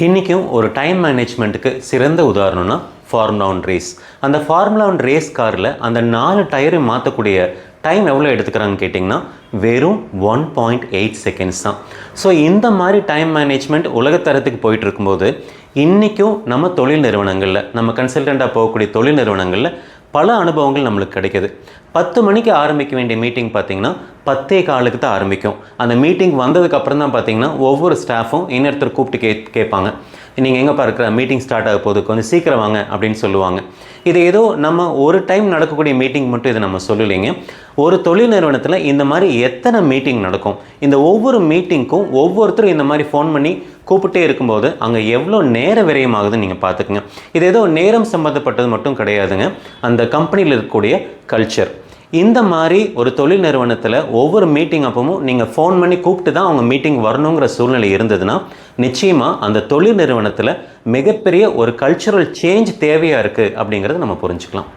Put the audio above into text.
இன்றைக்கும் ஒரு டைம் மேனேஜ்மெண்ட்டுக்கு சிறந்த உதாரணம்னா ஃபார்முலா ஒன் ரேஸ். அந்த ஃபார்முலா ஒன் ரேஸ் காரில் அந்த 4 டயரையும் மாற்றக்கூடிய டைம் எவ்வளோ எடுத்துக்கிறாங்கன்னு கேட்டிங்கன்னா வெறும் 1.8 செகண்ட்ஸ் தான். ஸோ இந்த மாதிரி டைம் மேனேஜ்மெண்ட் உலகத்தரத்துக்கு போயிட்டு இருக்கும்போது இன்றைக்கும் நம்ம தொழில் நிறுவனங்களில், நம்ம கன்சல்டண்ட்டாக போகக்கூடிய தொழில் நிறுவனங்களில் பல அனுபவங்கள் நம்மளுக்கு கிடைக்கிது. 10 மணிக்கு ஆரம்பிக்க வேண்டிய மீட்டிங் பார்த்திங்கன்னா 10:15 தான் ஆரம்பிக்கும். அந்த மீட்டிங் வந்ததுக்கு அப்புறம் தான் பார்த்திங்கன்னா ஒவ்வொரு ஸ்டாஃபும் இன்னொருத்தர் கூப்பிட்டு கேட்பாங்க, நீங்கள் எங்கேப்பா இருக்கிற, மீட்டிங் ஸ்டார்ட் ஆக போகுது, கொஞ்சம் சீக்கிரம் வாங்க அப்படின்னு சொல்லுவாங்க. இது ஏதோ நம்ம ஒரு டைம் நடக்கக்கூடிய மீட்டிங் மட்டும் இதை நம்ம சொல்லலைங்க. ஒரு தொழில் நிறுவனத்தில் இந்த மாதிரி எத்தனை மீட்டிங் நடக்கும், இந்த ஒவ்வொரு மீட்டிங்க்கும் ஒவ்வொருத்தரும் இந்த மாதிரி ஃபோன் பண்ணி கூப்பிட்டே இருக்கும்போது அங்கே எவ்வளோ நேர விரயமாகுதுன்னு நீங்கள் பார்த்துக்குங்க. இது ஏதோ நேரம் சம்மந்தப்பட்டது மட்டும் கிடையாதுங்க, அந்த கம்பெனியில் இருக்கக்கூடிய கல்ச்சர். இந்த மாதிரி ஒரு தொழில் நிறுவனத்தில் ஒவ்வொரு மீட்டிங் அப்பவும் நீங்கள் ஃபோன் பண்ணி கூப்பிட்டு தான் அவங்க மீட்டிங் வரணுங்கிற சூழ்நிலை இருந்ததுன்னா நிச்சயமாக அந்த தொழில் நிறுவனத்தில் மிகப்பெரிய ஒரு கல்ச்சுரல் சேஞ்ச் தேவையாக இருக்குது அப்படிங்கிறத நம்ம புரிஞ்சுக்கலாம்.